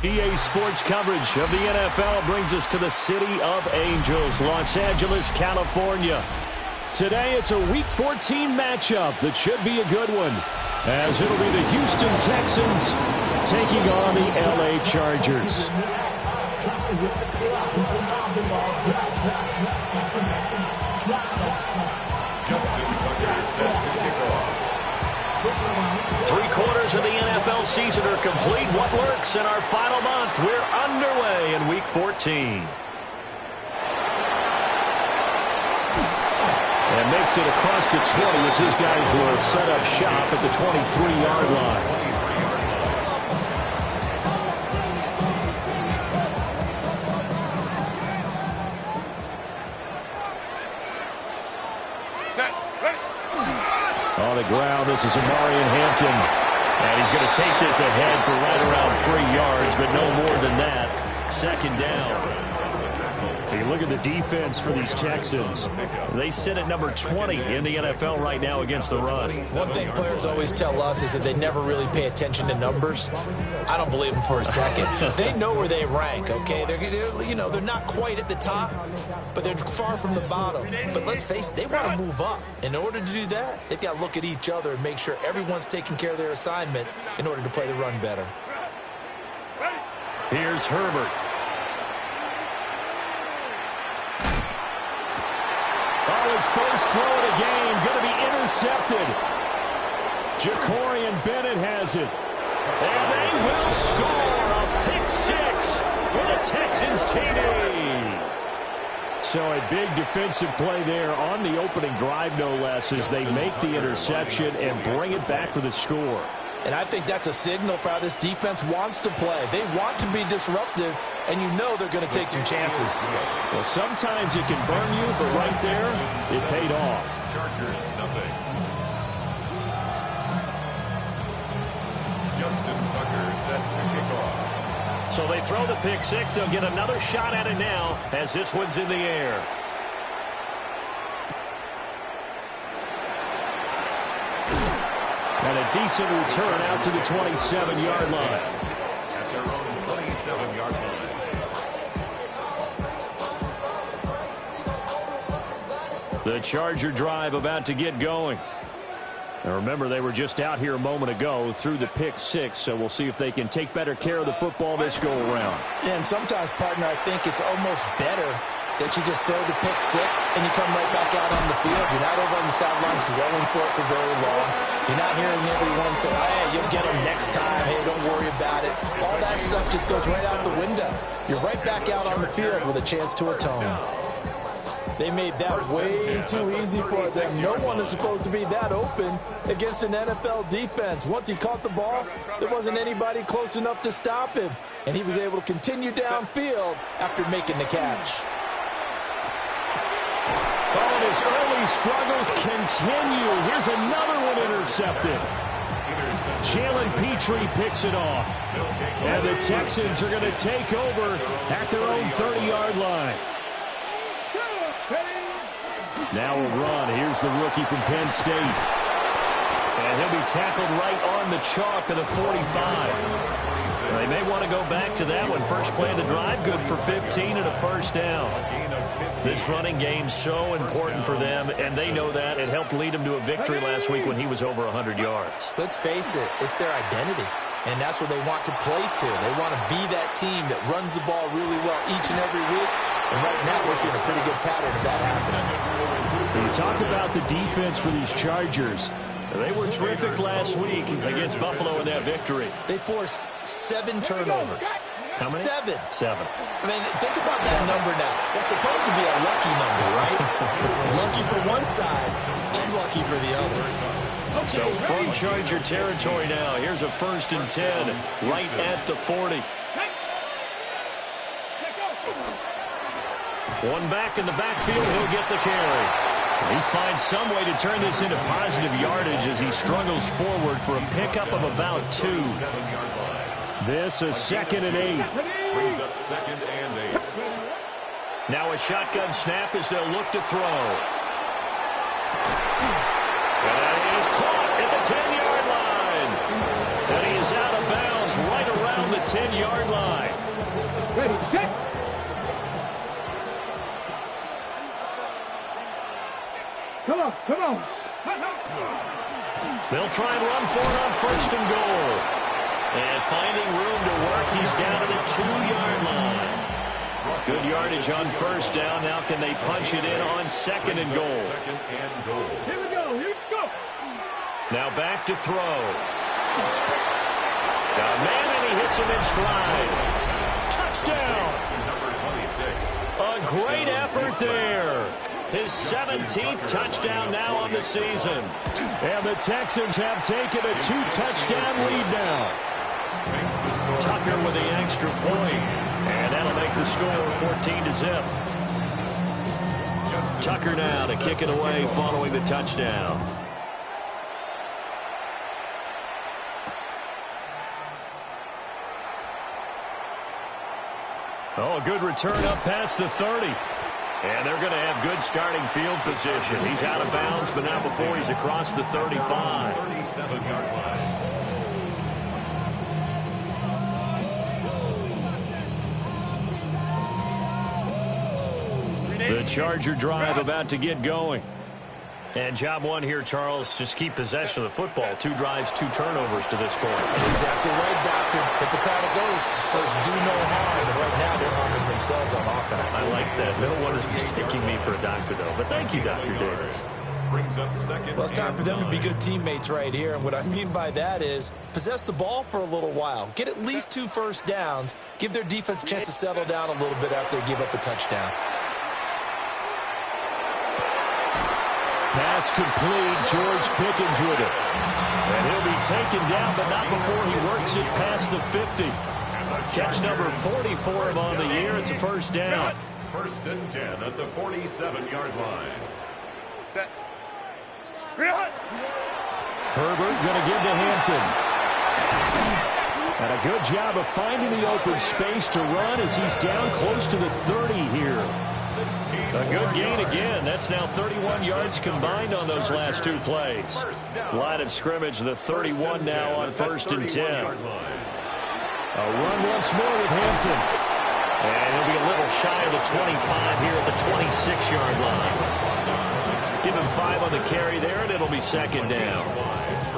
EA Sports coverage of the NFL brings us to the City of Angels, Los Angeles, California. Today, it's a Week 14 matchup that should be a good one, as it'll be the Houston Texans taking on the LA Chargers. Three-quarters of the NFL season are complete. What lurks in our final month? We're underway in Week 14. And makes it across the 20 as his guys will set up shop at the 23-yard line. On the ground, this is Amarian Hampton. And he's going to take this ahead for right around 3 yards, but no more than that. Second down. You look at the defense for these Texans. They sit at number 20 in the NFL right now against the run. One thing players always tell us is that they never really pay attention to numbers. I don't believe them for a second. They know where they rank, okay? They're not quite at the top, but they're far from the bottom. But let's face it, they want to move up. In order to do that, they've got to look at each other and make sure everyone's taking care of their assignments in order to play the run better. Here's Herbert. His first throw of the game going to be intercepted. Jacorian Bennett has it. And they will score a pick six for the Texans TD. So a big defensive play there on the opening drive, no less, as they make the interception and bring it back for the score. And I think that's a signal for how this defense wants to play. They want to be disruptive, and you know they're going to take some chances. Well, sometimes it can burn you, but right there, it paid off. Chargers, nothing. Justin Tucker set to kick off. So they throw the pick six. They'll get another shot at it now as this one's in the air. And a decent return out to the 27-yard line. At their own 27-yard line. The Charger drive about to get going. And remember, they were just out here a moment ago through the pick six, so we'll see if they can take better care of the football this go-around. And sometimes, partner, I think it's almost better that you just throw the pick six and you come right back out on the field. You're not over on the sidelines dwelling for it for very long. You're not hearing everyone say, hey, you'll get them next time. Hey, don't worry about it. All that stuff just goes right out the window. You're right back out on the field with a chance to atone. They made that way too easy for them. No one is supposed to be that open against an NFL defense. Once he caught the ball, there wasn't anybody close enough to stop him. And he was able to continue downfield after making the catch. Oh, and his early struggles continue. Here's another one intercepted. Jalen Petrie picks it off. And the Texans are going to take over at their own 30-yard line. Now a run. Here's the rookie from Penn State. And he'll be tackled right on the chalk of the 45. They may want to go back to that one. First play of the drive, good for 15 and a first down. This running game's so important for them, and they know that. It helped lead them to a victory last week when he was over 100 yards. Let's face it, it's their identity, and that's what they want to play to. They want to be that team that runs the ball really well each and every week, and right now we're seeing a pretty good pattern of that happening. When you talk about the defense for these Chargers, they were terrific last week against Buffalo in that victory. They forced 7 turnovers. How many? 7. I mean, think about that number now. That's supposed to be a lucky number, right? Lucky for one side, unlucky for the other. So from Charger territory now, here's a 1st and 10 right at the 40. One back in the backfield, he'll get the carry. He finds some way to turn this into positive yardage as he struggles forward for a pickup of about 2. This is 2nd and 8. Brings up 2nd and 8. Now a shotgun snap as they'll look to throw. And he is caught at the 10-yard line. And he is out of bounds right around the 10-yard line. Ready, set. Come on, come on. They'll try and run for it on 1st and goal. And finding room to work, he's down to the 2-yard line. Good yardage on 1st down. Now can they punch it in on 2nd and goal? Here we go, here we go. Now back to throw. Got a man, and he hits him in stride. Touchdown. A great effort there. His 17th touchdown now on the season. And the Texans have taken a 2-touchdown lead now. Tucker with the extra point. And that'll make the score 14-0. Tucker now to kick it away following the touchdown. Oh, a good return up past the 30. And they're going to have good starting field position. He's out of bounds, but now before he's across the 35. 37-yard line. The Charger drive about to get going. And job one here, Charles, just keep possession of the football. 2 drives, 2 turnovers to this point. Exactly right, Doctor. Hippocratic oath. First, do no harm. And right now, they're harming themselves on offense. I like that. No one is mistaking me for a doctor, though. But thank you, Dr. Davis. Brings up 2nd. Well, it's time for them to be good teammates right here. And what I mean by that is possess the ball for a little while. Get at least 2 first downs. Give their defense a chance to settle down a little bit after they give up a touchdown. Pass complete. George Pickens with it. And he'll be taken down, but not before he works it past the 50. Catch number 40 for him on the year. It's a first down. 1st and 10 at the 47-yard line. Set. Herbert going to give to Hampton. And a good job of finding the open space to run as he's down close to the 30 here. A good gain again. That's now 31 yards combined on those last 2 plays. Line of scrimmage, the 31 now on 1st and 10. A run once more with Hampton. And he'll be a little shy of the 25 here at the 26-yard line. Give him 5 on the carry there, and it'll be 2nd down.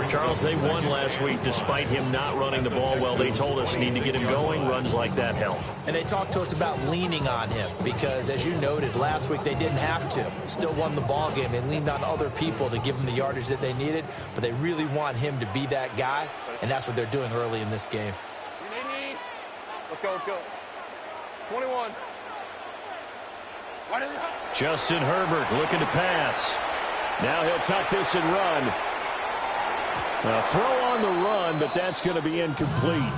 Charles, they won last week despite him not running the ball well. They told us need to get him going. Runs like that help. And they talked to us about leaning on him because, as you noted, last week they didn't have to. Still won the ball game. They leaned on other people to give them the yardage that they needed, but they really want him to be that guy, and that's what they're doing early in this game. Let's go, let's go. 21. Justin Herbert looking to pass. Now he'll tuck this and run. A throw on the run, but that's going to be incomplete.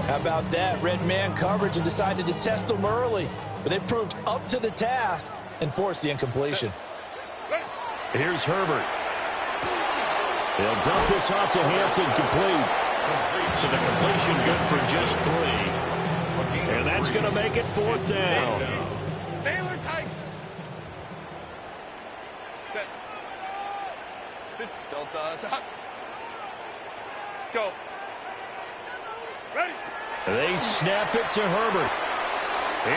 How about that? Red man coverage and decided to test them early. But they proved up to the task and forced the incompletion. Here's Herbert. They'll dump this off to Hampton, complete. So the completion good for just 3. And that's going to make it 4th down. Baylor tight. Set. Delta, stop. Go. Ready. They snap it to Herbert.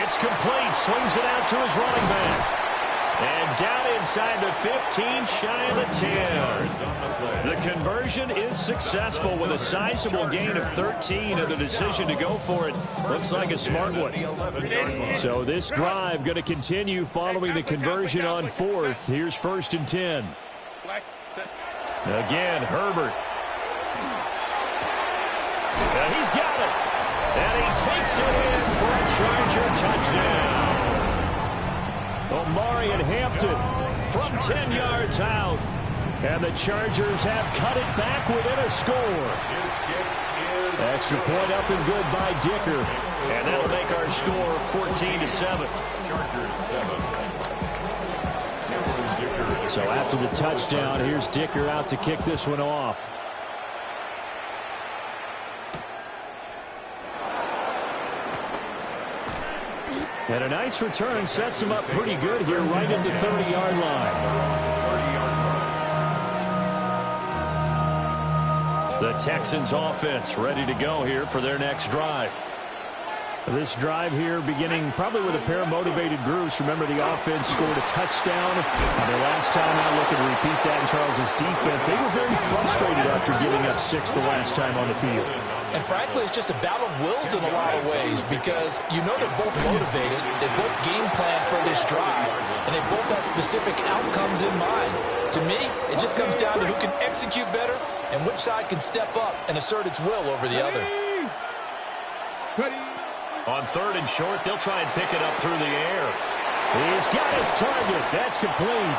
It's complete. Swings it out to his running back. And down inside the 15, shy of the 10. The conversion is successful with a sizable gain of 13, and the decision to go for it looks like a smart one. So this drive going to continue following the conversion on 4th. Here's 1st and 10. Again, Herbert. And he's got it. And he takes it in for a Charger touchdown. Omarion Hampton from 10 yards out. And the Chargers have cut it back within a score. Extra point up and good by Dicker. And that'll make our score 14-7. So after the touchdown, here's Dicker out to kick this one off. And a nice return sets him up pretty good here right at the 30-yard line. The Texans offense ready to go here for their next drive. This drive here beginning probably with a pair of motivated groups. Remember, the offense scored a touchdown. Their last time out, looking to repeat that in Charles' defense. They were very frustrated after giving up 6 the last time on the field. And frankly, it's just a battle of wills in a lot of ways because you know they're both motivated. They both game plan for this drive, and they both have specific outcomes in mind. To me, it just comes down to who can execute better and which side can step up and assert its will over the other. On 3rd and short, they'll try and pick it up through the air. He's got his target. That's complete.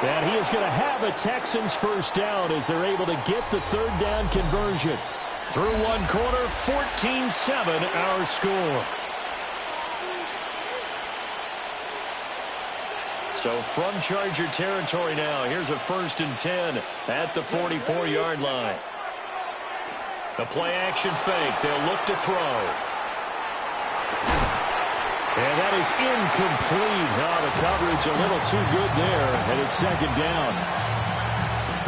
And he is going to have a Texans first down as they're able to get the 3rd down conversion. Through one quarter, 14-7 our score. So from Charger territory now, here's a 1st and 10 at the 44-yard line. The play action fake. They'll look to throw. And that is incomplete. Oh, the coverage a little too good there, and it's 2nd down.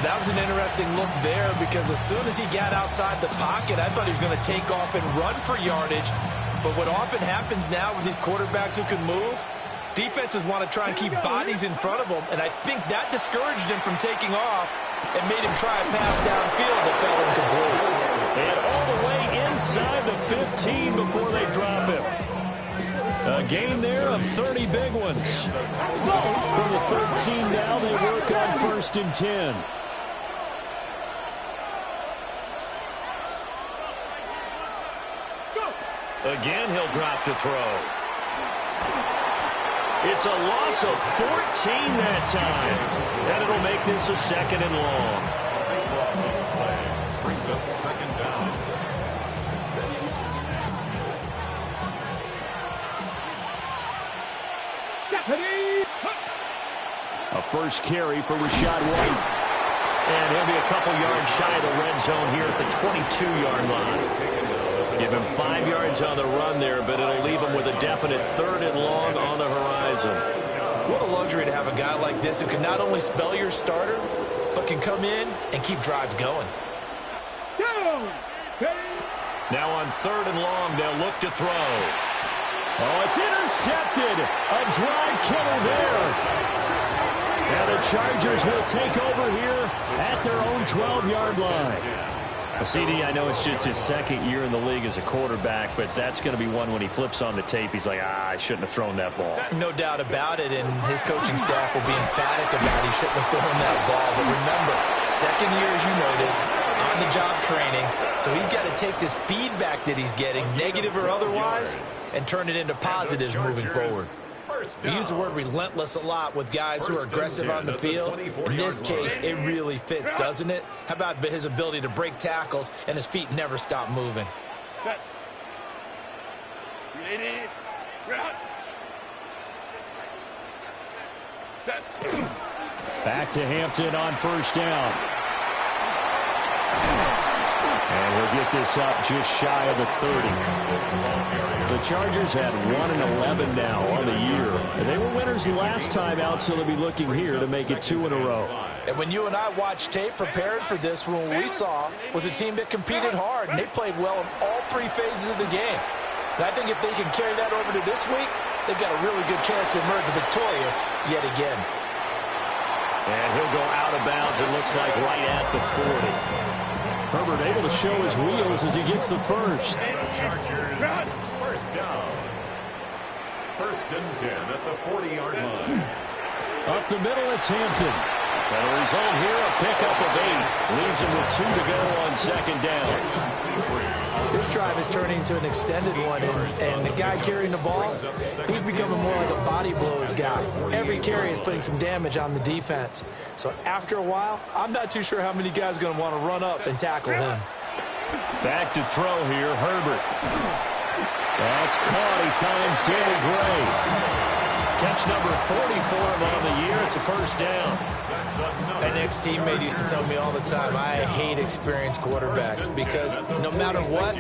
That was an interesting look there because as soon as he got outside the pocket, I thought he was going to take off and run for yardage. But what often happens now with these quarterbacks who can move, defenses want to try and keep bodies in front of them, and I think that discouraged him from taking off and made him try a pass downfield that fell incomplete. And all the way inside the 15 before they drop him. A gain there of 30 big ones. From the 13 now, they work on 1st and 10. Again, he'll drop to throw. It's a loss of 14 that time. And it'll make this a 2nd and long. Brings up 2nd down. A first carry for Rachaad White. And he'll be a couple yards shy of the red zone here at the 22-yard line. Give him 5 yards on the run there, but it'll leave him with a definite 3rd and long on the horizon. What a luxury to have a guy like this who can not only spell your starter, but can come in and keep drives going. Now on 3rd and long, they'll look to throw. Oh, it's intercepted. A drive killer there. And the Chargers will take over here at their own 12-yard line. CD, I know it's just his 2nd year in the league as a quarterback, but that's going to be one when he flips on the tape, he's like, I shouldn't have thrown that ball. No doubt about it, and his coaching staff will be emphatic about he shouldn't have thrown that ball. But remember, 2nd year, as you noted, on-the-job training, so he's got to take this feedback that he's getting, negative or otherwise, and turn it into positives moving forward. We use the word relentless a lot with guys who are aggressive on the field. In this case, it really fits, doesn't it? How about his ability to break tackles and his feet never stop moving? Set. Ready. Run. Set. Back to Hampton on 1st down. And we'll get this up just shy of the 30. The Chargers had 1-11 now on the year. And they were winners last time out, so they'll be looking here to make it 2 in a row. And when you and I watched tape preparing for this, what we saw was a team that competed hard, and they played well in all 3 phases of the game. And I think if they can carry that over to this week, they've got a really good chance to emerge victorious yet again. And he'll go out of bounds, it looks like, right at the 40. Herbert able to show his wheels as he gets the first. Chargers, first down. 1st and 10 at the 40-yard line. Up the middle, it's Hampton. And the result here, a pickup of 8. Leaves him with 2 to go on 2nd down. This drive is turning into an extended one, and the guy carrying the ball, he's becoming more like a body blows guy. Every carry is putting some damage on the defense. So after a while, I'm not too sure how many guys are going to want to run up and tackle him. Back to throw here, Herbert. That's caught. He finds Danny Gray. Catch number 40 for him on the year. It's a first down. An ex-teammate used to tell me all the time, I hate experienced quarterbacks because no matter what,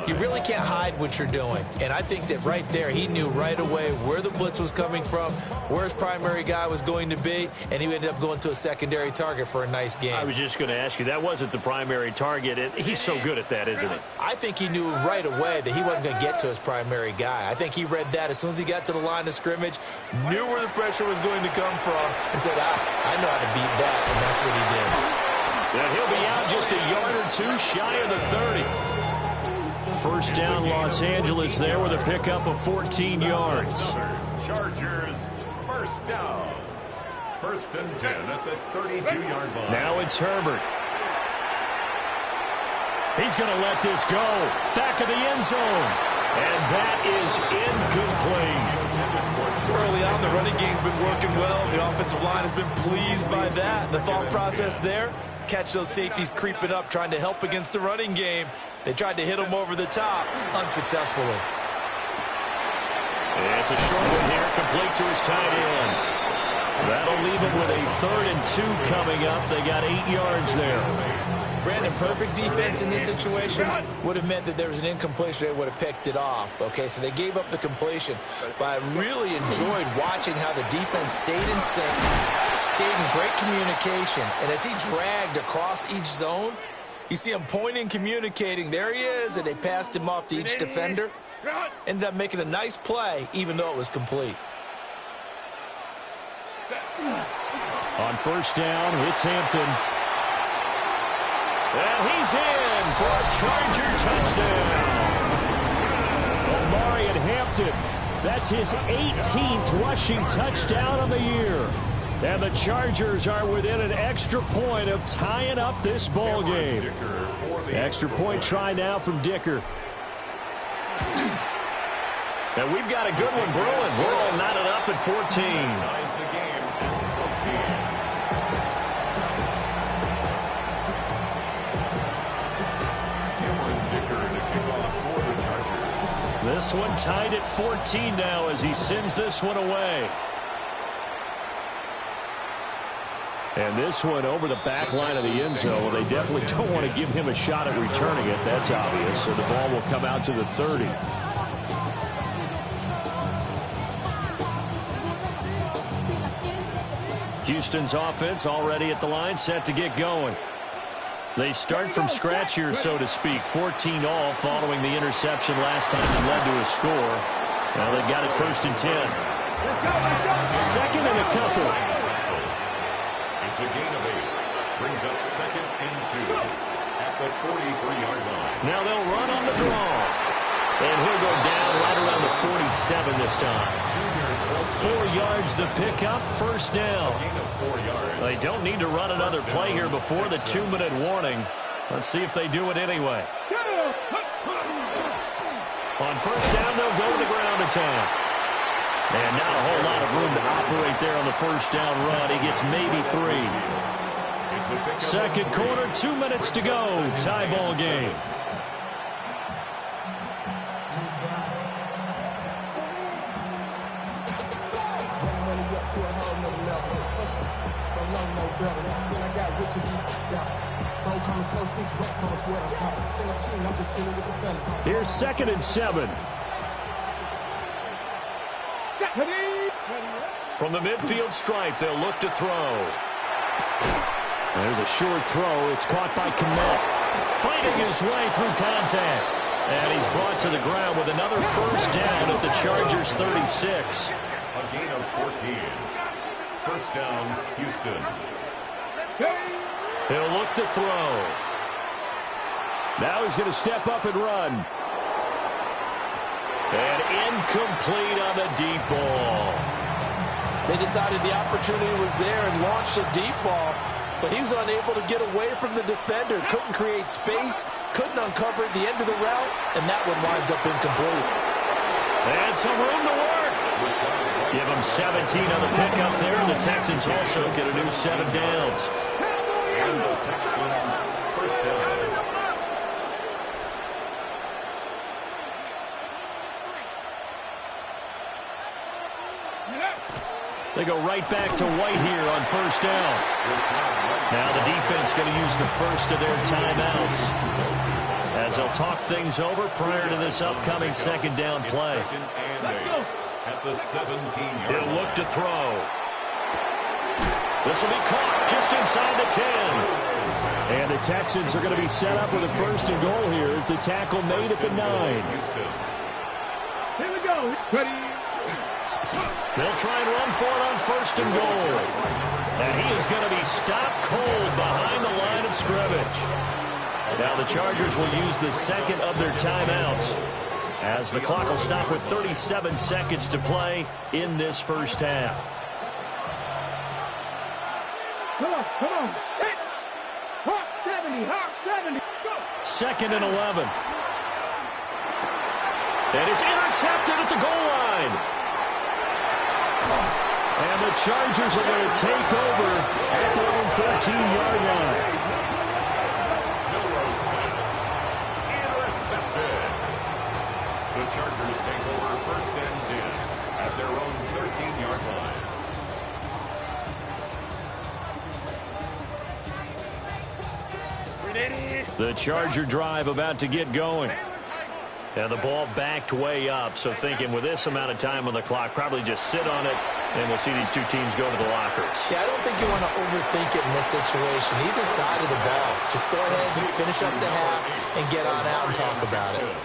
you really can't hide what you're doing. And I think that right there, he knew right away where the blitz was coming from, where his primary guy was going to be, and he ended up going to a secondary target for a nice game. I was just going to ask you, that wasn't the primary target. He's so good at that, isn't he? I think he knew right away that he wasn't going to get to his primary guy. I think he read that as soon as he got to the line of scrimmage, knew where the pressure was going to come from, and said, I know how to beat that, and that's what he did. And he'll be out just a yard or two shy of the 30. First down, Los Angeles there with a pickup of 14 yards. Chargers, first down. First and 10 at the 32-yard line. Now it's Herbert. He's going to let this go. Back of the end zone. And that is incomplete. Early on, the running game's been working well. The offensive line has been pleased by that. The thought process there, catch those safeties creeping up, trying to help against the running game. They tried to hit him over the top, unsuccessfully. And it's a short one here, complete to his tight end. That'll leave him with a 3rd and 2 coming up. They got 8 yards there. Brandon, perfect defense in this situation would have meant that there was an incompletion. They would have picked it off. Okay, so they gave up the completion. But I really enjoyed watching how the defense stayed in sync, stayed in great communication. And as he dragged across each zone, you see him pointing, communicating. There he is, and they passed him off to each defender. Ended up making a nice play, even though it was complete. On first down, it's Hampton. And he's in for a Charger touchdown. Omarion Hampton, that's his 18th rushing touchdown on the year. And the Chargers are within an extra point of tying up this ball game. Extra point try now from Dicker. And we've got a good one brewing. We're all knotted up at 14. This one tied at 14 now as he sends this one away. And this one over the back line of the end zone. Well, they definitely don't want to give him a shot at returning it. That's obvious. So the ball will come out to the 30. Houston's offense already at the line, set to get going. They start from scratch here, so to speak. 14 all following the interception last time that led to a score. Now they've got it 1st and 10. 2nd and a couple. It's a gain of 8. Brings up 2nd and 2 at the 43-yard line. Now they'll run on the draw. And he'll go down right around the 47 this time. 4 yards the pickup, first down. They don't need to run another play here before the 2-minute warning. Let's see if they do it anyway. On first down, they'll go to the ground attack. And not a whole lot of room to operate there on the first down run. He gets maybe 3. Second quarter, 2 minutes to go. Tie ball game. Here's 2nd and 7. From the midfield stripe, they'll look to throw. There's a short throw. It's caught by Kmet. Fighting his way through contact. And he's brought to the ground with another first down at the Chargers 36. A gain of 14. First down, Houston. He'll look to throw. Now he's going to step up and run. And incomplete on the deep ball. They decided the opportunity was there and launched a deep ball, but he was unable to get away from the defender. Couldn't create space, couldn't uncover at the end of the route, and that one winds up incomplete. And some room to work. Give them 17 on the pickup there, and the Texans also get a new set of downs. And the Texans first down. They go right back to White here on first down. Now the defense going to use the first of their timeouts as they'll talk things over prior to this upcoming second down play. At the 17-yard He'll look to throw. This will be caught just inside the 10. And the Texans are going to be set up with a first and goal here as the tackle made at the 9. Here we go. Ready. They'll try and run for it on first and goal. And he is going to be stopped cold behind the line of scrimmage. Now the Chargers will use the second of their timeouts as the clock will stop with 37 seconds to play in this first half. Come on. Hit. Hawk 70. Go. Second and 11. And it's intercepted at the goal line. And the Chargers are going to take over at their own 13-yard line. Milrose pass. Intercepted. The Chargers take over first and 10 at their own 13-yard line. The Charger drive about to get going. And the ball backed way up, so thinking with this amount of time on the clock, probably just sit on it, and we'll see these two teams go to the lockers. Yeah, I don't think you want to overthink it in this situation. Either side of the ball. Just go ahead and finish up the half and get on out and talk about it.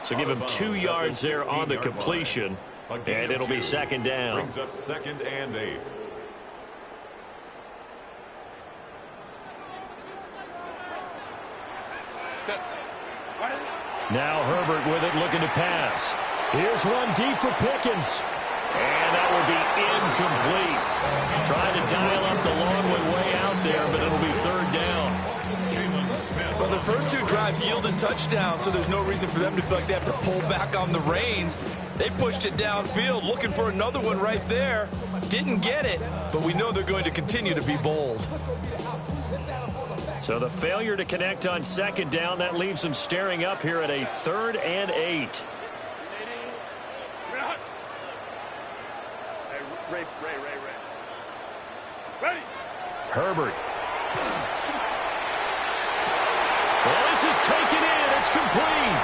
So give him 2 yards there on the completion, and it'll be second down. Brings up second and 8. Now Herbert with it, looking to pass. Here's one deep for Pickens. And that will be incomplete. Trying to dial up the long way out there, but it'll be third down. Well, the first two drives yielded touchdowns, so there's no reason for them to feel like they have to pull back on the reins. They pushed it downfield, looking for another one right there. Didn't get it, but we know they're going to continue to be bold. So the failure to connect on second down, that leaves them staring up here at a 3rd and 8. Ray. Ready. Herbert. Well, this is taken in. It's complete.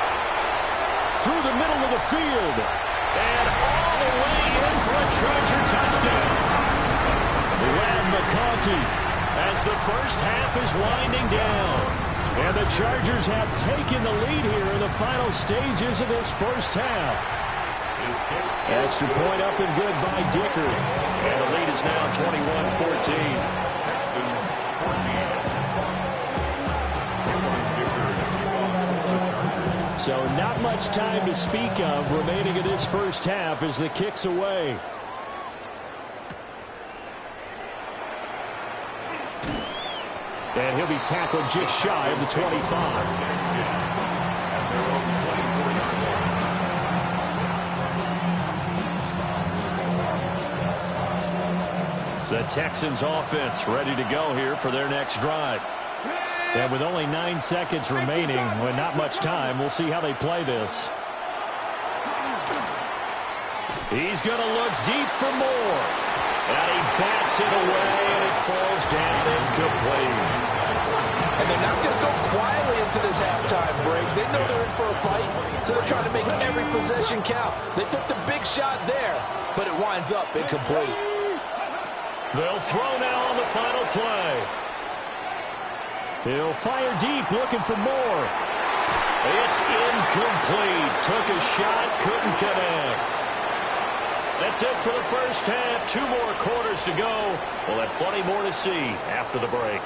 Through the middle of the field. And all the way in for a Charger touchdown. Ladd McConkey, as the first half is winding down. And the Chargers have taken the lead here in the final stages of this first half. Extra point up and good by Dicker. And the lead is now 21-14. Texans 14. So not much time to speak of remaining in this first half as the kick's away. And he'll be tackled just shy of the 25. The Texans offense ready to go here for their next drive. And with only 9 seconds remaining, with not much time, we'll see how they play this. He's going to look deep for more. And he bats it away, and it falls down incomplete. And they're not going to go quietly into this halftime break. They know they're in for a fight, so they're trying to make every possession count. They took the big shot there, but it winds up incomplete. They'll throw now on the final play. He'll fire deep, looking for more. It's incomplete. Took a shot, couldn't connect. That's it for the first half. 2 more quarters to go. We'll have plenty more to see after the break.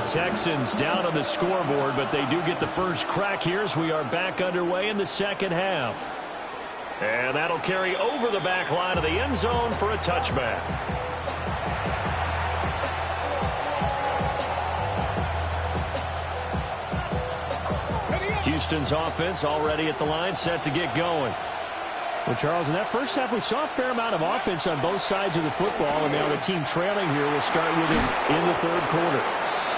Texans down on the scoreboard, but they do get the first crack here as we are back underway in the second half. And that'll carry over the back line of the end zone for a touchback. Houston's offense already at the line, set to get going. Well, Charles, in that first half, we saw a fair amount of offense on both sides of the football, and now the team trailing here will start with it in the third quarter.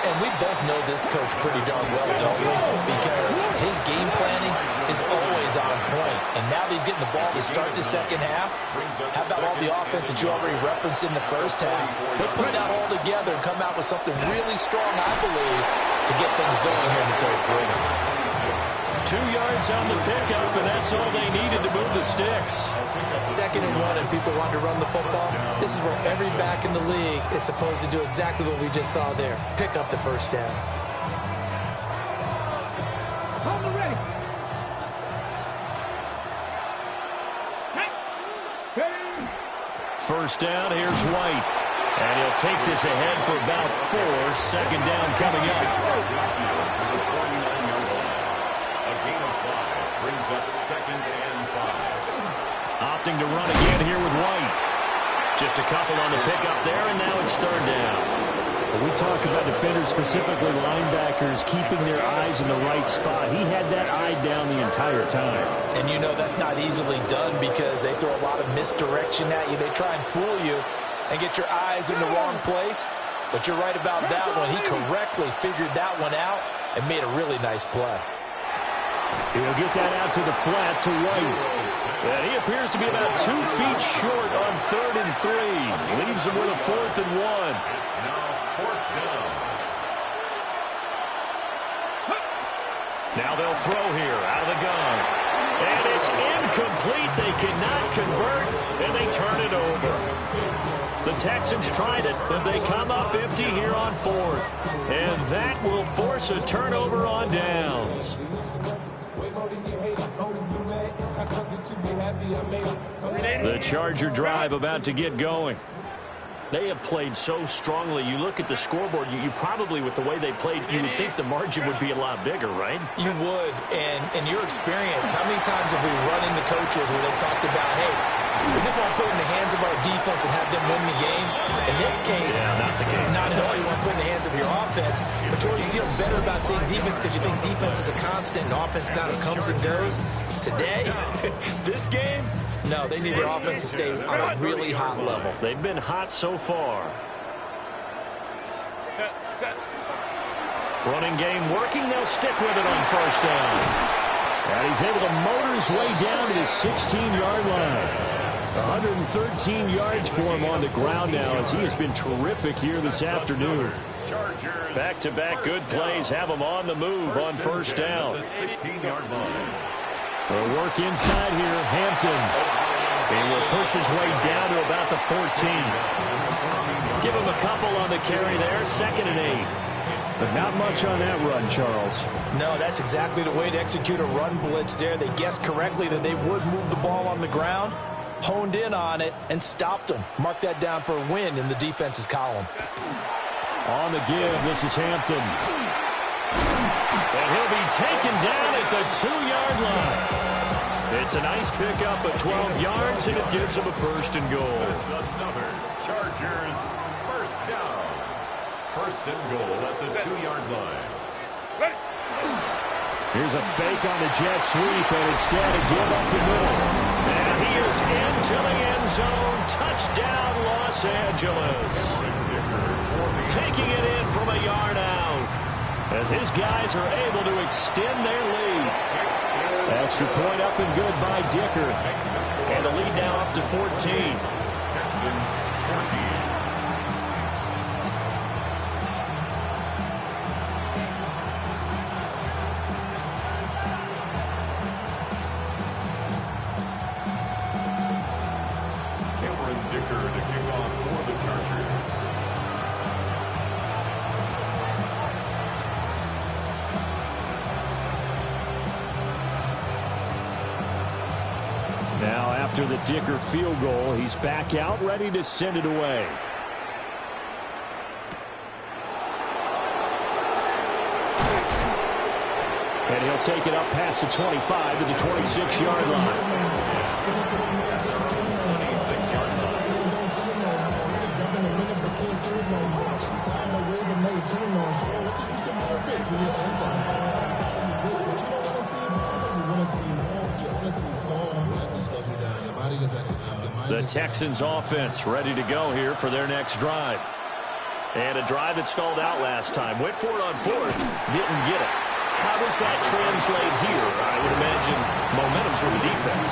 And we both know this coach pretty darn well, don't we? Because his game planning is always on point. And now that he's getting the ball to start the second half, how about all the offense that you already referenced in the first half? They'll put that all together and come out with something really strong, I believe, to get things going here in the third quarter. 2 yards on the pickup, and that's all they needed to move the sticks. 2nd and 1, and people want to run the football. This is where every back in the league is supposed to do exactly what we just saw there. Pick up the first down. Ready. First down, here's White. And he'll take this ahead for about 4. 2nd down coming up. A gain of 5 brings up 2nd and 5. Opting to run again here with White. Just a couple on the pickup there, and now it's 3rd down. When we talk about defenders, specifically linebackers, keeping their eyes in the right spot. He had that eye down the entire time. And you know that's not easily done because they throw a lot of misdirection at you. They try and fool you and get your eyes in the wrong place. But you're right about that one. He correctly figured that one out and made a really nice play. He'll get that out to the flat to White. And he appears to be about 2 feet short on 3rd and 3. Leaves him with a 4th and 1. It's now 4th down. Now they'll throw here out of the gun. And it's incomplete. They cannot convert, and they turn it over. The Texans tried it, but they come up empty here on 4th. And that will force a turnover on downs. The Charger drive about to get going. They have played so strongly. You look at the scoreboard, you probably, with the way they played, you would think the margin would be a lot bigger, right? You would. And in your experience, how many times have we run into coaches where they've talked about, hey, we just want to put it in the hands of our defense and have them win the game? In this case, not the case. Not at all. You want to put it in the hands of your offense, but you always feel better about seeing defense because you think defense is a constant and offense kind of comes and goes. Today, this game, no, they need their offense to stay on a really hot level. They've been hot so far. Running game working. They'll stick with it on 1st down. And he's able to motor his way down to the 16-yard line. 113 yards for him on the ground now as he has been terrific here this afternoon. Back-to-back good plays have him on the move on 1st down. The 16-yard line. They'll work inside here. Hampton. He will push his way down to about the 14. Give him a couple on the carry there. 2nd and 8. But not much on that run, Charles. No, that's exactly the way to execute a run blitz there. They guessed correctly that they would move the ball on the ground, honed in on it, and stopped them. Mark that down for a win in the defense's column. On the give, this is Hampton. And he'll be taken down at the 2-yard line. It's a nice pickup of 12 yards, and it gives him a 1st and goal. It's another Chargers 1st down. 1st and goal at the 2-yard line. Here's a fake on the jet sweep, and instead a give up the middle. And he is into the end zone. Touchdown, Los Angeles. Taking it in from a yard out as his guys are able to extend their lead. Extra point up and good by Dicker. And the lead now up to 14. Texans 14. Dicker to kick off for the Chargers. Now after the Dicker field goal, he's back out ready to send it away. And he'll take it up past the 25 to the 26-yard line. The Texans offense ready to go here for their next drive. And a drive that stalled out last time. Went for it on fourth, didn't get it. How does that translate here? I would imagine momentum's with the defense.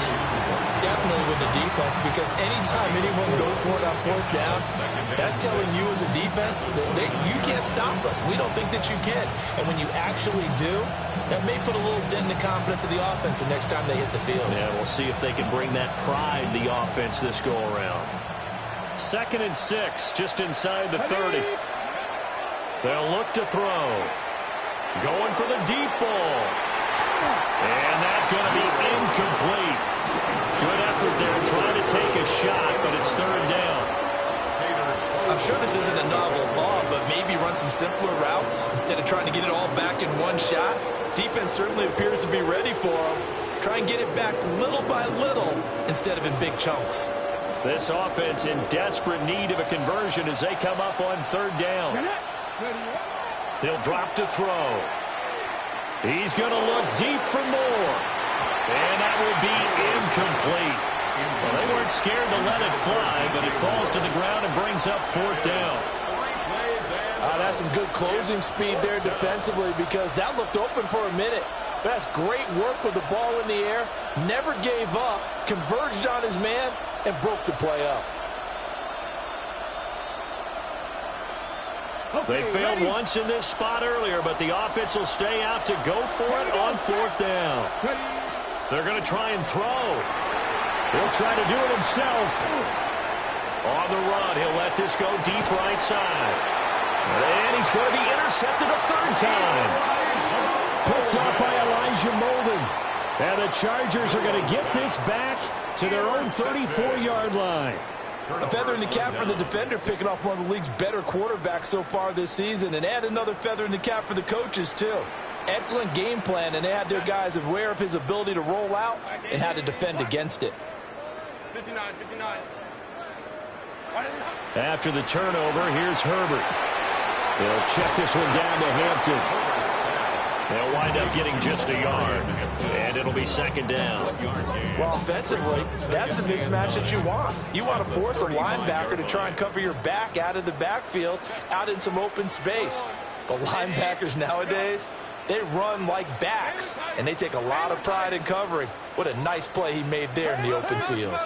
Definitely with the defense, because anytime anyone goes for it on fourth down, that's telling you as a defense that you can't stop us. We don't think that you can. And when you actually do, that may put a little dent in the confidence of the offense the next time they hit the field. Yeah, we'll see if they can bring that pride, the offense, this go-around. 2nd and 6, just inside the 30. They'll look to throw. Going for the deep ball. And that's going to be incomplete. Good effort there trying to take a shot, but it's 3rd down. I'm sure this isn't a novel thought, but maybe run some simpler routes instead of trying to get it all back in one shot. Defense certainly appears to be ready for them. Try and get it back little by little instead of in big chunks. This offense in desperate need of a conversion as they come up on 3rd down. He'll drop to throw. He's going to look deep for more. And that will be incomplete. Well, they weren't scared to let it fly, but it falls to the ground and brings up 4th down. That's some good closing speed there defensively, because that looked open for a minute. That's great work with the ball in the air. Never gave up, converged on his man, and broke the play up. They failed once in this spot earlier, but the offense will stay out to go for it on 4th down. They're going to try and throw. He'll try to do it himself. On the run, he'll let this go deep right side. And he's going to be intercepted a 3rd time. Picked up by Elijah Molden. And the Chargers are going to get this back to their own 34-yard line. A feather in the cap for the defender, picking off one of the league's better quarterbacks so far this season, and add another feather in the cap for the coaches, too. Excellent game plan, and they had their guys aware of his ability to roll out and how to defend against it. 59. After the turnover, here's Herbert. They'll check this one down to Hampton. They'll wind up getting just a yard, and it'll be 2nd down. Well, offensively, that's the mismatch that you want. You want to force a linebacker to try and cover your back out of the backfield, out in some open space. But linebackers nowadays, they run like backs, and they take a lot of pride in covering. What a nice play he made there in the open field.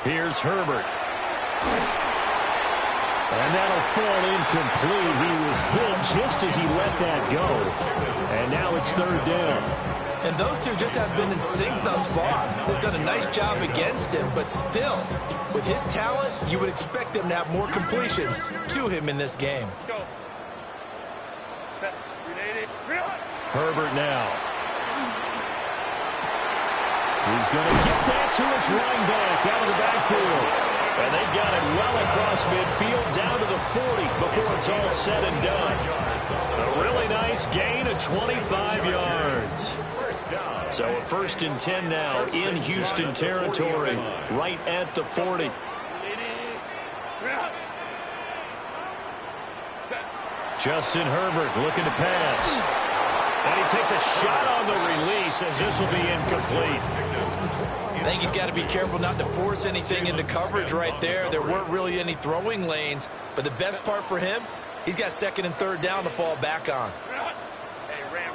Here's Herbert. And that'll fall incomplete. He was hit just as he let that go. And now it's 3rd down. And those two just have been in sync thus far. They've done a nice job against him, but still, with his talent, you would expect them to have more completions to him in this game. Herbert now. He's going to get that to his running back out of the backfield. And they've got it well across midfield down to the 40 before it's all said and done. A really nice gain of 25 yards. So a 1st and 10 now in Houston territory, right at the 40. Justin Herbert looking to pass. And he takes a shot on the release as this will be incomplete. I think he's got to be careful not to force anything into coverage right there. There weren't really any throwing lanes, but the best part for him, he's got 2nd and 3rd down to fall back on. Hey, ram.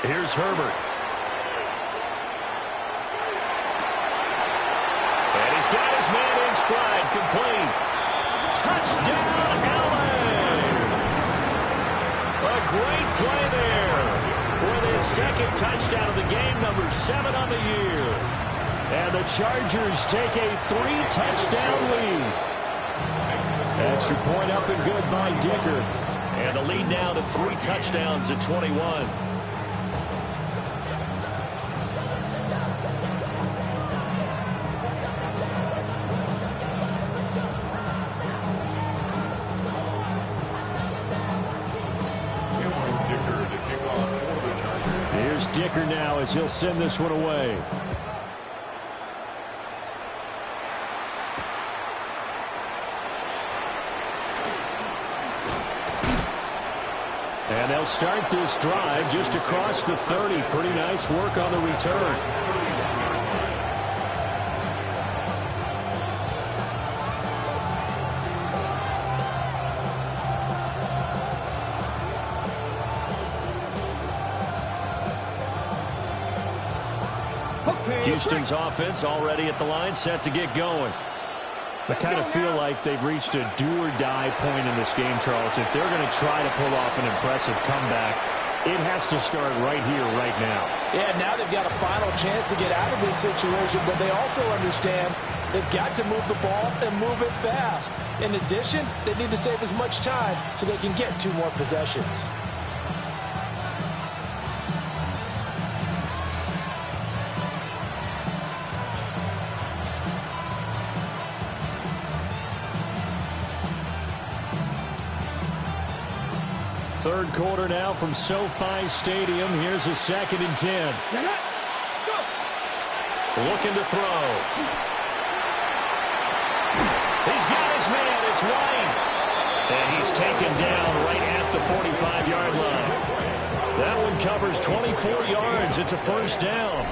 Here's Herbert. And he's got his man in stride, complete. Touchdown, LA! A great play there. With his 2nd touchdown of the game, number 7 on the year. And the Chargers take a 3-touchdown lead. Extra point up and good by Dicker. And the lead now to 3 touchdowns at 21. Here's Dicker now as he'll send this one away. And they'll start this drive just across the 30. Pretty nice work on the return. Houston's offense already at the line, set to get going. I kind of feel like they've reached a do-or-die point in this game, Charles. If they're going to try to pull off an impressive comeback, it has to start right here, right now. Yeah, now they've got a final chance to get out of this situation, but they also understand they've got to move the ball and move it fast. In addition, they need to save as much time so they can get 2 more possessions. Third quarter now from SoFi Stadium. Here's a 2nd and 10. Looking to throw. He's got his man. It's White. And he's taken down right at the 45-yard line. That one covers 24 yards. It's a first down.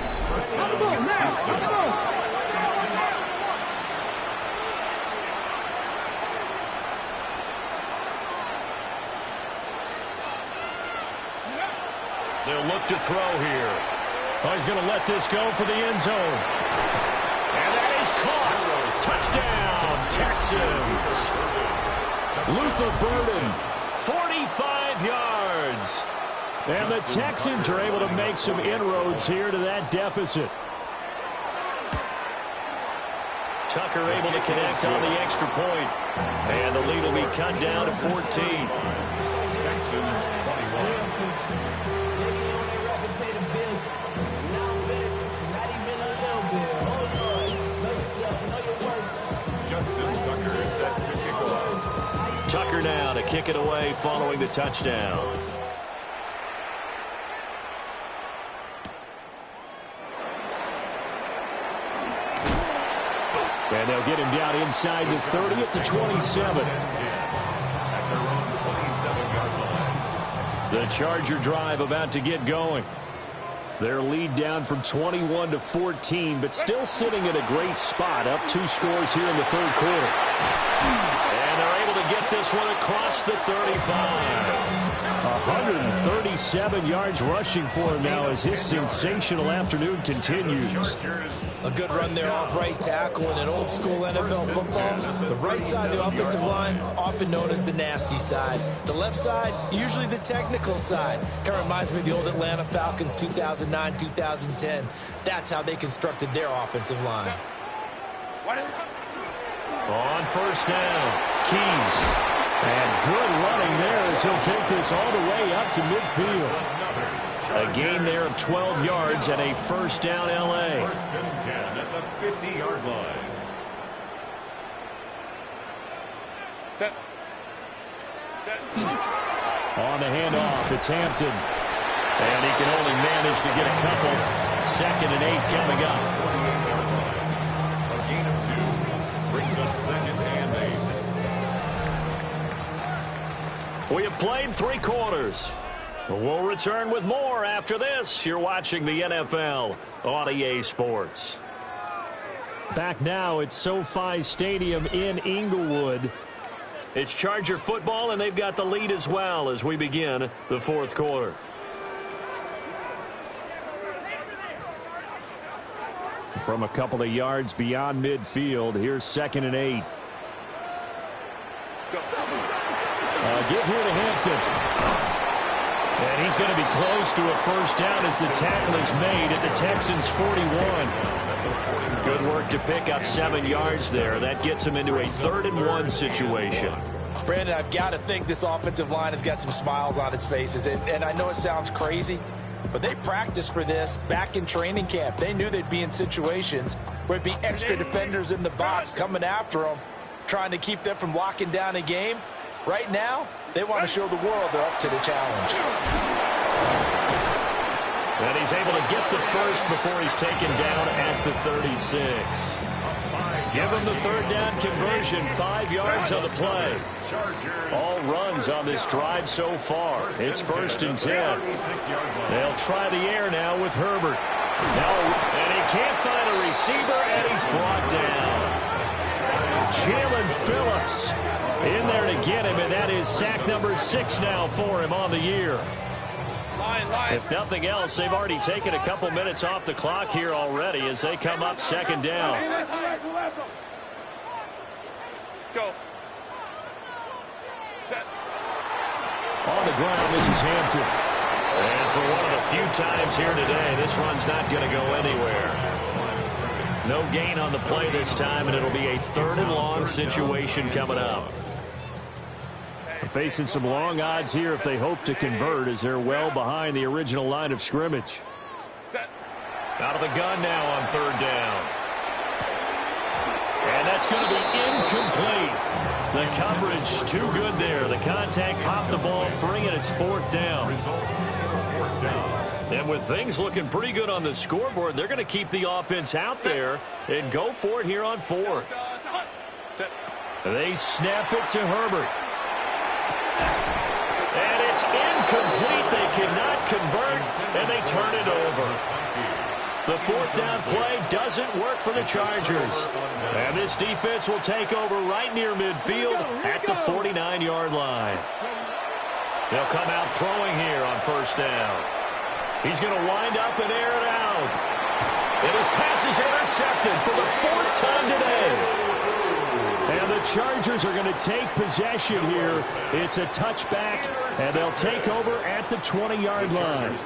They'll look to throw here. Oh, he's going to let this go for the end zone. And that is caught. Touchdown, Texans. Luther Burden, 45 yards. And the Texans are able to make some inroads here to that deficit. Tucker able to connect on the extra point. And the lead will be cut down to 14. Texans 21. Tucker now to kick it away following the touchdown. And they'll get him down inside the 30 at the 27. At their own 27-yard line. The Charger drive about to get going. Their lead down from 21 to 14, but still sitting at a great spot, up 2 scores here in the third quarter. And they're able to get this one across the 35. 137 yards rushing for him now as his sensational afternoon continues. A good run there off right tackle in an old-school NFL football. The right side of the offensive line, often known as the nasty side. The left side, usually the technical side. Kind of reminds me of the old Atlanta Falcons 2009-2010. That's how they constructed their offensive line. On first down, Keys. And good running there as he'll take this all the way up to midfield. A gain there of 12 yards and a first down L.A. First and 10 at the 50-yard line. On the handoff, it's Hampton. And he can only manage to get a couple. 2nd and 8 coming up. A gain of 2 brings up 2nd and 8. We have played 3 quarters. We'll return with more after this. You're watching the NFL on EA Sports. Back now at SoFi Stadium in Inglewood. It's Charger football, and they've got the lead as well as we begin the fourth quarter. From a couple of yards beyond midfield, here's 2nd and 8. Give here to Hampton. And he's going to be close to a first down as the tackle is made at the Texans' 41. Good work to pick up 7 yards there. That gets him into a 3rd and 1 situation. Brandon, I've got to think this offensive line has got some smiles on its faces. And I know it sounds crazy, but they practiced for this back in training camp. They knew they'd be in situations where it'd be extra defenders in the box coming after them, trying to keep them from locking down a game. Right now, they want to show the world they're up to the challenge. And he's able to get the first before he's taken down at the 36. Give them the third down conversion, 5 yards on the play. All runs on this drive so far. It's 1st and 10. They'll try the air now with Herbert. And he can't find a receiver, and he's brought down. Jalen Phillips in there to get him, and that is sack number 6 now for him on the year. If nothing else, they've already taken a couple minutes off the clock here already as they come up 2nd down. Go. On the ground, this is Hampton. And for one of the few times here today, this run's not going to go anywhere. No gain on the play this time, and it'll be a 3rd and long situation coming up. They're facing some long odds here if they hope to convert, as they're well behind the original line of scrimmage. Out of the gun now on 3rd down. And that's going to be incomplete. The coverage too good there. The contact popped the ball free, and it's 4th down. And with things looking pretty good on the scoreboard, they're going to keep the offense out there and go for it here on 4th. They snap it to Herbert. And it's incomplete. They cannot convert, and they turn it over. The 4th down play doesn't work for the Chargers. And this defense will take over right near midfield at the 49-yard line. They'll come out throwing here on 1st down. He's going to wind up and air it out. And his pass is intercepted for the 4th time today. And the Chargers are going to take possession here. It's a touchback, and they'll take over at the 20-yard line.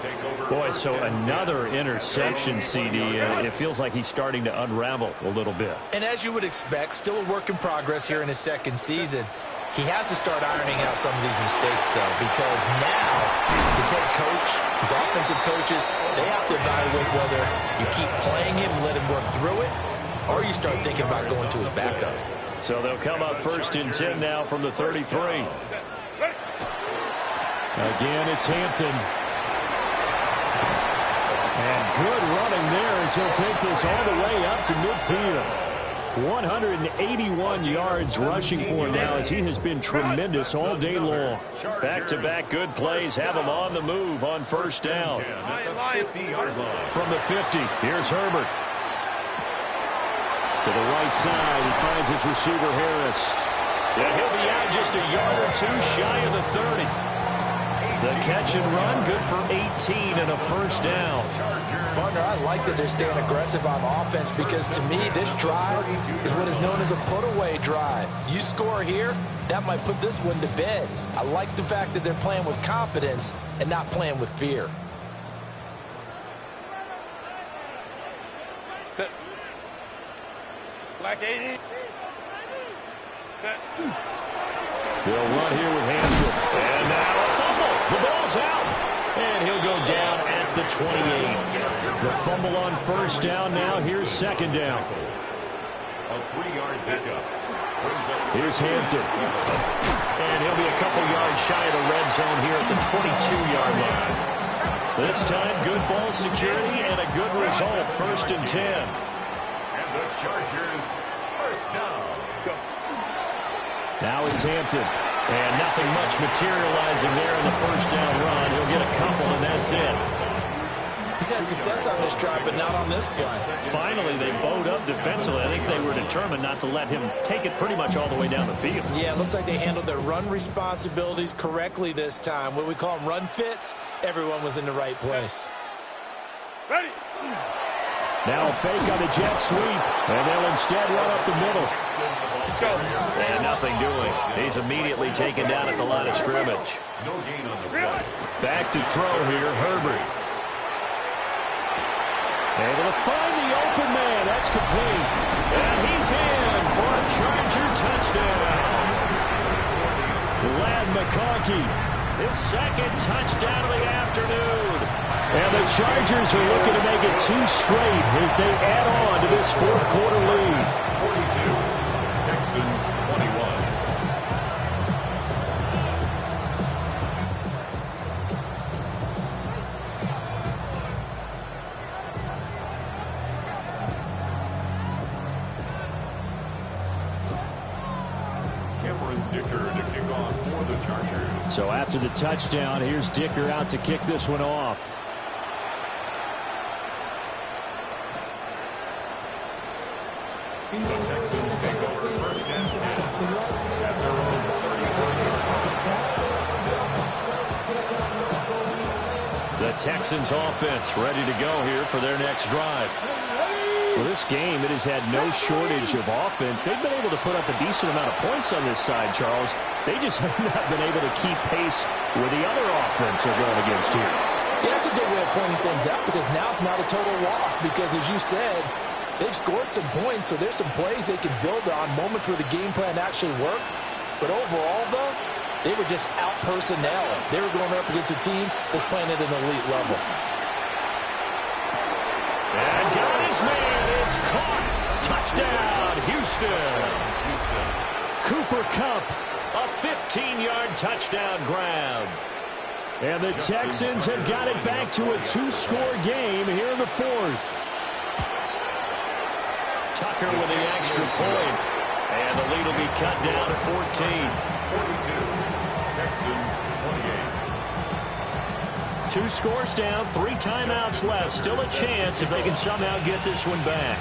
Boy, so another interception, CD. It feels like he's starting to unravel a little bit. And as you would expect, still a work in progress here in his 2nd season. He has to start ironing out some of these mistakes, though, because now his head coach, his offensive coaches, they have to evaluate whether you keep playing him, let him work through it, or you start thinking about going to his backup. So they'll come up 1st and 10 now from the 33. Again, it's Hampton. And good running there as he'll take this all the way up to midfield. 181 yards rushing for him now as he has been tremendous all day long. Back-to-back good plays have him on the move on 1st down. From the 50, here's Herbert. To the right side, he finds his receiver Harris. And he'll be out just a yard or 2 shy of the 30. The catch and run, good for 18 and a 1st down. Partner, I like that they're staying aggressive on offense because, to me, this drive is what is known as a put-away drive. You score here, that might put this one to bed. I like the fact that they're playing with confidence and not playing with fear. Black 80. They'll run here with Hampton. And now a fumble. The ball's out. And he'll go down at the 28. The fumble on 1st down now. Here's 2nd down. A 3-yard pickup. Here's Hampton. And he'll be a couple yards shy of the red zone here at the 22-yard line. This time, good ball security and a good result. 1st and 10. And the Chargers 1st down. Now it's Hampton. And nothing much materializing there in the 1st down run. He'll get a couple, and that's it. He's had success on this drive, but not on this play. Finally, they bowed up defensively. I think they were determined not to let him take it pretty much all the way down the field. Yeah, it looks like they handled their run responsibilities correctly this time. What we call them run fits, everyone was in the right place. Ready. Now a fake on the jet sweep, and they'll instead run up the middle. And nothing doing. He's immediately taken down at the line of scrimmage. No gain on the play. Back to throw here, Herbert. Able to find the open man. That's complete. And he's in for a Charger touchdown. Ladd McConkey, His 2nd touchdown of the afternoon. and the Chargers are looking to make it 2 straight as they add on to this 4th quarter lead. 42. Texans 21. Dicker to kick off for the Chargers. So after the touchdown, here's Dicker out to kick this one off. The Texans take over first and 10 at their own 31-yard line. The Texans offense ready to go here for their next drive. Well, this game, it has had no shortage of offense. They've been able to put up a decent amount of points on this side, Charles. They just have not been able to keep pace with the other offense they're going against here. Yeah, that's a good way of pointing things out because now it's not a total loss because, as you said, they've scored some points, so there's some plays they can build on, moments where the game plan actually worked. But overall, though, they were just out-personnel. They were going up against a team that's playing at an elite level. And got his man. It's caught. Touchdown, Houston. Cooper Kupp, a 15-yard touchdown grab. And the Texans have got it back to a 2-score game here in the fourth. Tucker with the extra point. And the lead will be cut down to 14. 42. Texans 28. 2 scores down, 3 timeouts left. Still a chance if they can somehow get this one back.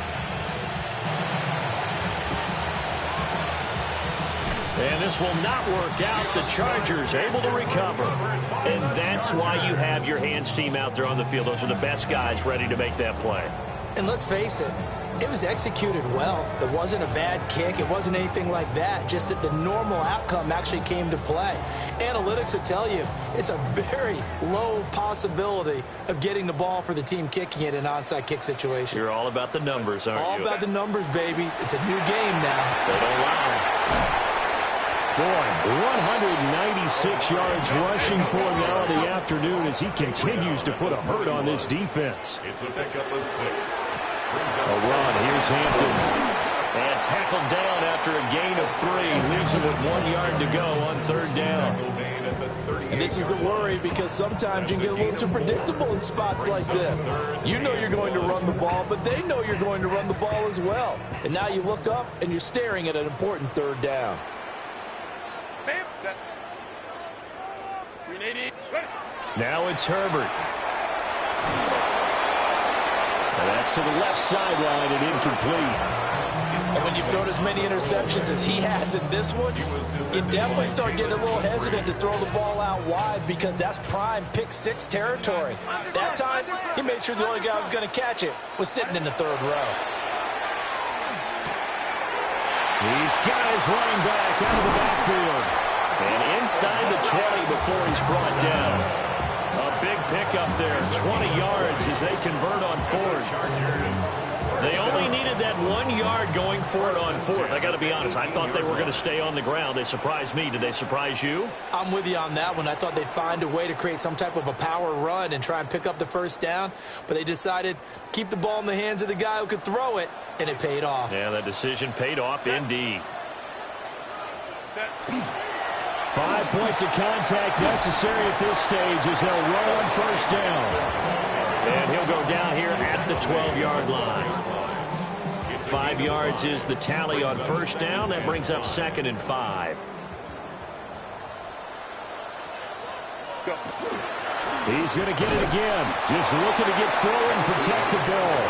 And this will not work out. The Chargers able to recover. And that's why you have your hands team out there on the field. Those are the best guys ready to make that play. And let's face it, it was executed well. It wasn't a bad kick. It wasn't anything like that. Just that the normal outcome actually came to play. Analytics will tell you it's a very low possibility of getting the ball for the team kicking it in an onside kick situation. You're all about the numbers, aren't you? All about the numbers, baby. It's a new game now. They don't lie. Boy, 196 yards rushing for him now in the afternoon as he continues to put a hurt on this defense. It's a pickup of 6. A run. Here's Hampton. And tackled down after a gain of 3. Leaves him with 1 yard to go on 3rd down. And this is the worry because sometimes you can get a little too predictable in spots like this. You know you're going to run the ball, but they know you're going to run the ball as well. And now you look up and you're staring at an important 3rd down. Now it's Herbert. And that's to the left sideline and incomplete. And when you've thrown as many interceptions as he has in this one, you definitely start getting a little hesitant to throw the ball out wide because that's prime pick 6 territory. That time, he made sure the only guy who was going to catch it was sitting in the 3rd row. He's got his running back out of the backfield. And inside the 20 before he's brought down. A big pickup there, 20 yards as they convert on 4th. They only needed that 1 yard going for it on 4th. I got to be honest, I thought they were going to stay on the ground. They surprised me. Did they surprise you? I'm with you on that one. I thought they'd find a way to create some type of a power run and try and pick up the 1st down, but they decided to keep the ball in the hands of the guy who could throw it, and it paid off. Yeah, that decision paid off indeed. 5 points of contact necessary at this stage as they'll run on 1st down. And he'll go down here at the 12-yard line. 5 yards is the tally on 1st down. That brings up 2nd and 5. He's going to get it again. Just looking to get forward and protect the ball.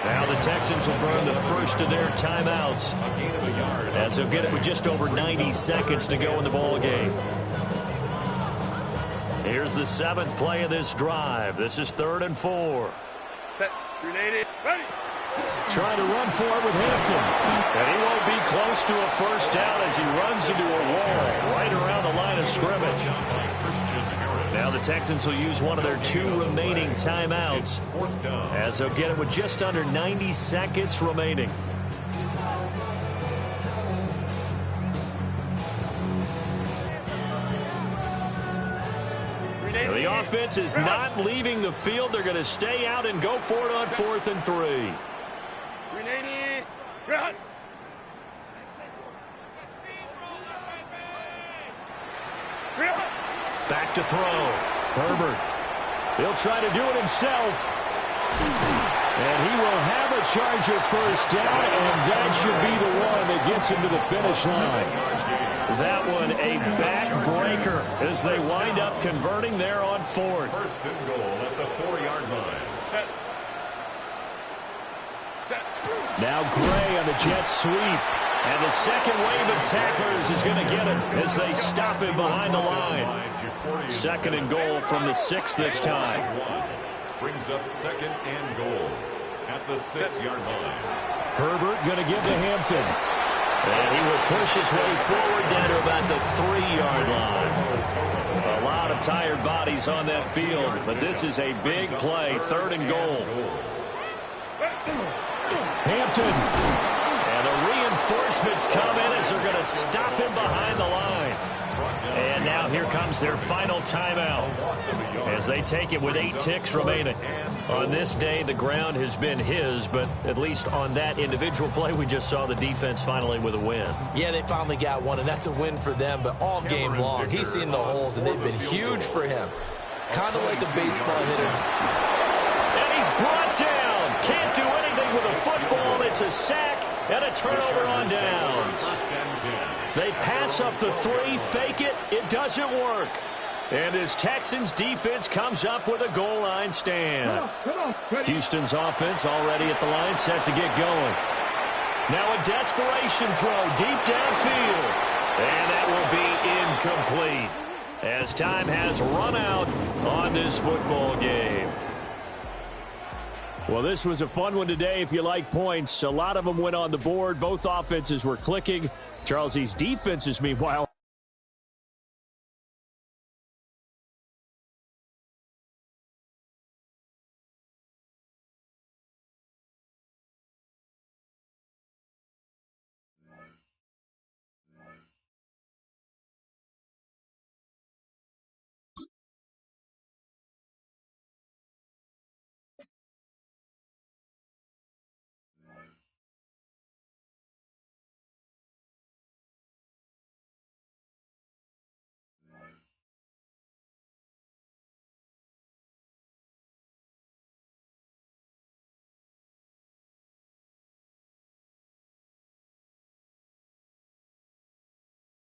Now the Texans will burn the first of their timeouts as they'll get it with just over 90 seconds to go in the ball game. Here's the 7th play of this drive. This is 3rd and 4. Set. Ready. Trying to run for it with Hampton. And he won't be close to a 1st down as he runs into a wall right around the line of scrimmage. Now the Texans will use one of their 2 remaining timeouts as they'll get it with just under 90 seconds remaining. The offense is not leaving the field. They're going to stay out and go for it on 4th and 3. Back to throw. Herbert. He'll try to do it himself. And he will have a Charger 1st down, and that should be the one that gets him to the finish line. That one a backbreaker as they wind up converting there on 4th. First and goal at the 4-yard line. Set. Set. Now Gray on the jet sweep. And the second wave of tacklers is going to get him as they stop him behind the line. Second and goal from the 6 this time. Brings up second and goal at the 6-yard line. Herbert going to give to Hampton. And he will push his way forward down to about the 3-yard line. A lot of tired bodies on that field, but this is a big play. 3rd and goal. Hampton. And the reinforcements come in as they're going to stop him behind the line. And now here comes their final timeout as they take it with 8 ticks remaining. On this day, the ground has been his, but at least on that individual play, we just saw the defense finally with a win. Yeah, they finally got one, and that's a win for them, but all game long, he's seen the holes, and they've been huge for him. Kind of like a baseball hitter. And he's brought down. Can't do anything with a football. It's a sack and a turnover on downs. They pass up the 3, fake it. It doesn't work. And this Texans defense comes up with a goal line stand. Houston's offense already at the line, set to get going. Now a desperation throw deep downfield. And that will be incomplete as time has run out on this football game. Well, this was a fun one today if you like points. A lot of them went on the board. Both offenses were clicking. Charles, these defenses, meanwhile,